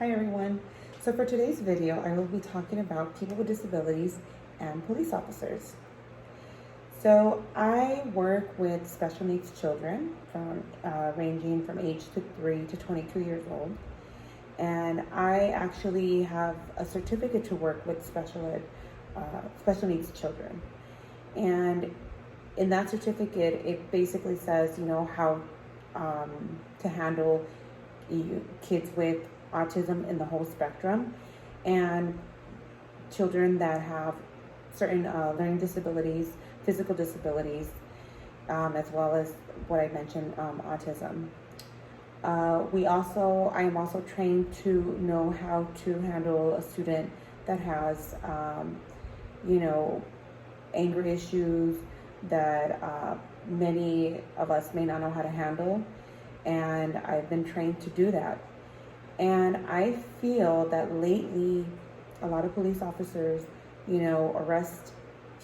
Hi everyone. So for today's video, I will be talking about people with disabilities and police officers. So I work with special needs children from ranging from age 3 to 22 years old. And I actually have a certificate to work with special needs children. And in that certificate, it basically says, how to handle kids with autism in the whole spectrum and children that have certain learning disabilities, physical disabilities, as well as what I mentioned, autism. I am also trained to know how to handle a student that has, anger issues that many of us may not know how to handle. And I've been trained to do that. And I feel that lately, a lot of police officers, arrest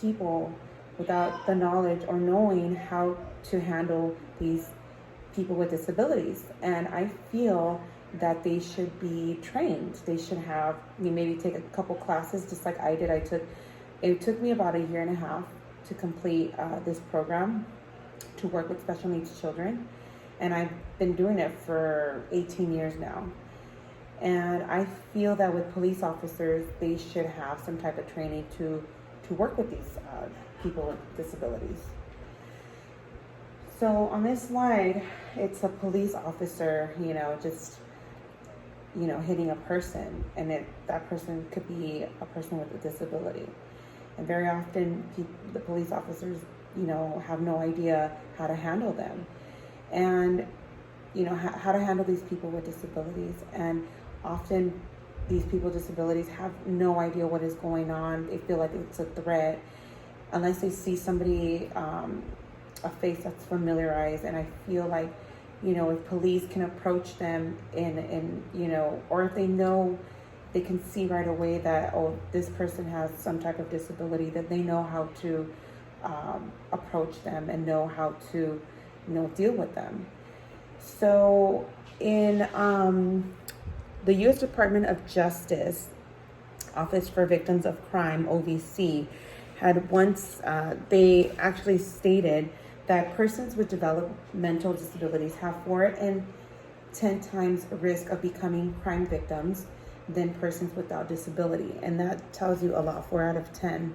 people without the knowledge or knowing how to handle these people with disabilities. And I feel that they should be trained. They should have, maybe take a couple classes, just like I did. It took me about 1.5 years to complete this program to work with special needs children. And I've been doing it for 18 years now. And I feel that with police officers, they should have some type of training to work with these people with disabilities. So on this slide, it's a police officer, hitting a person, and that person could be a person with a disability. And very often, the police officers, have no idea how to handle them, and how to handle these people with disabilities. And often, these people with disabilities have no idea what is going on. They feel like it's a threat unless they see somebody, a face that's familiarized. And I feel like, if police can approach them or if they know, they can see right away that, this person has some type of disability, that they know how to approach them and know how to, deal with them. So in the U.S. Department of Justice Office for Victims of Crime, OVC, had once, they actually stated that persons with developmental disabilities have 4 and 10 times risk of becoming crime victims than persons without disability. And that tells you a lot, 4 out of 10.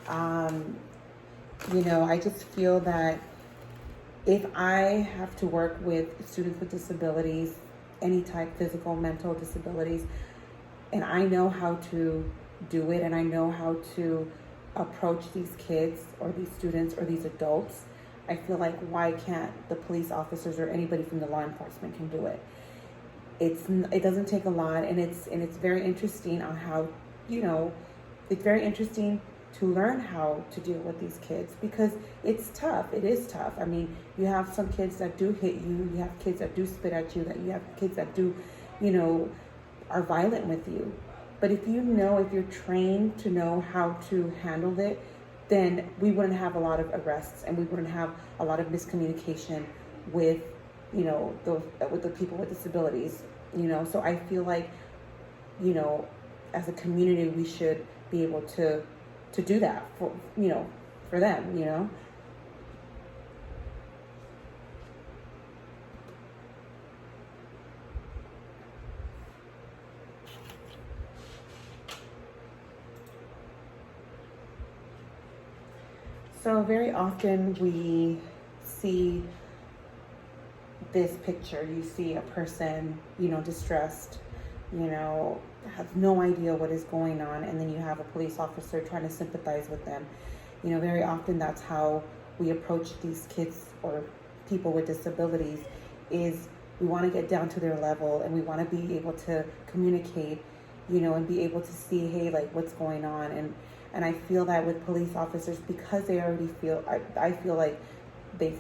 I just feel that if I have to work with students with disabilities, any type, physical, mental disabilities, and I know how to do it, and I know how to approach these kids or these students or these adults, I feel like, why can't the police officers or anybody from the law enforcement can do it? It doesn't take a lot, and it's very interesting on how, it's very interesting to learn how to deal with these kids, because it's tough. It is tough. I mean, you have some kids that do hit you. You have kids that do spit at you. That you have kids that do, are violent with you. But if you're trained to know how to handle it, then we wouldn't have a lot of arrests, and we wouldn't have a lot of miscommunication with, with the people with disabilities. So I feel like, as a community, we should be able to do that for them. So very often we see this picture. You see a person, distressed, have no idea what is going on, and then you have a police officer trying to sympathize with them. Very often that's how we approach these kids or people with disabilities, is we want to get down to their level, and we want to be able to communicate, and be able to see, hey, like, what's going on. And I feel that with police officers, because they already feel, I feel like they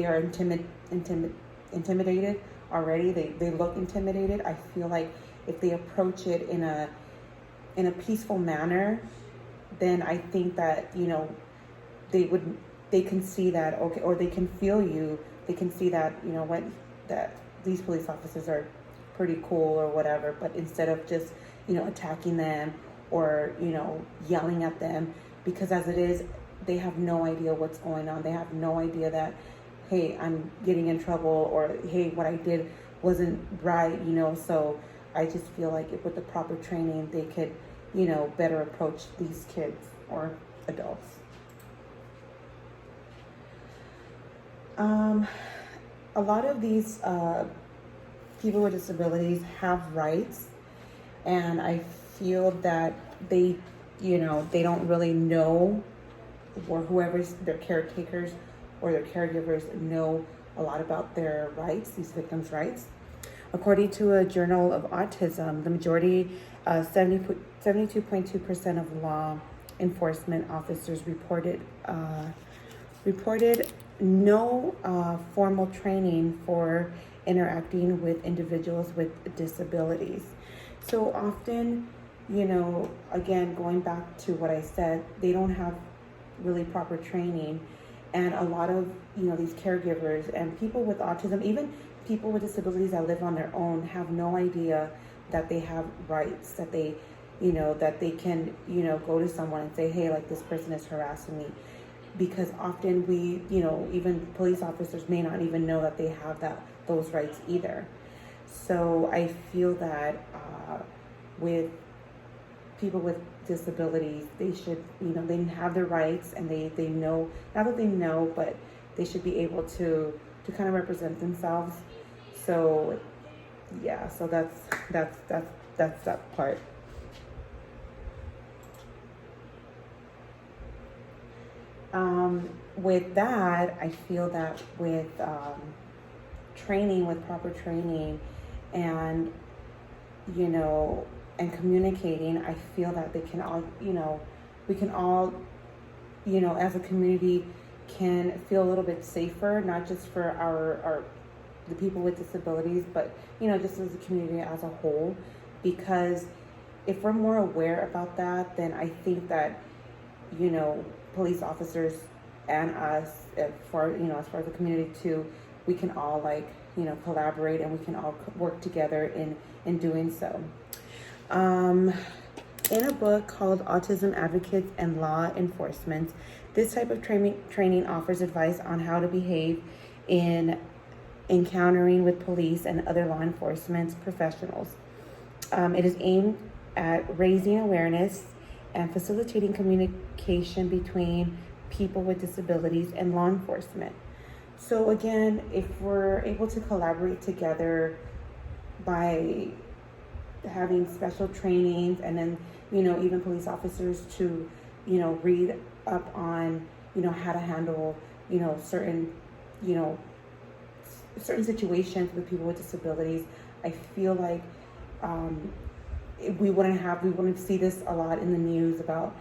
are intimidated already. They look intimidated. I feel like if they approach it in a peaceful manner, then I think that, they can see that, okay, or they can feel you. They can see that, that these police officers are pretty cool or whatever, but instead of just, attacking them or, yelling at them, because as it is, they have no idea what's going on. They have no idea that, hey, I'm getting in trouble, or hey, what I did wasn't right, so I just feel like with the proper training, they could, better approach these kids or adults. A lot of these people with disabilities have rights, and I feel that they don't really know, or whoever's their caretakers or their caregivers know a lot about their rights, these victims' rights. According to a Journal of Autism, the majority, 72.2% of law enforcement officers reported no formal training for interacting with individuals with disabilities. So often, again, going back to what I said, they don't have really proper training. And a lot of, these caregivers and people with autism, even people with disabilities that live on their own, have no idea that they have rights, that they, that they can, go to someone and say, hey, like, this person is harassing me. Because often we, even police officers may not even know that they have those rights either. So I feel that with people with disabilities, they should, they have their rights, and they know, not that they know, but they should be able to kind of represent themselves. So yeah, so that's that part. With that, I feel that with training, with proper training, and and communicating, I feel that they can all, we can all, as a community, can feel a little bit safer, not just for the people with disabilities, but just as a community as a whole. Because if we're more aware about that, then I think that police officers and us, as far as the community too, we can all collaborate, and we can all work together in doing so. In a book called Autism Advocates and Law Enforcement, this type of training offers advice on how to behave in encountering with police and other law enforcement professionals. It is aimed at raising awareness and facilitating communication between people with disabilities and law enforcement. So again, if we're able to collaborate together by having special trainings, and then even police officers to read up on how to handle certain situations with people with disabilities, I feel like we wouldn't see this a lot in the news about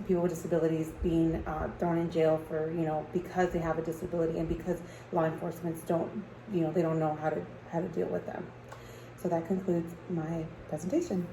people with disabilities being thrown in jail for because they have a disability, and because law enforcement they don't know how to deal with them. So that concludes my presentation.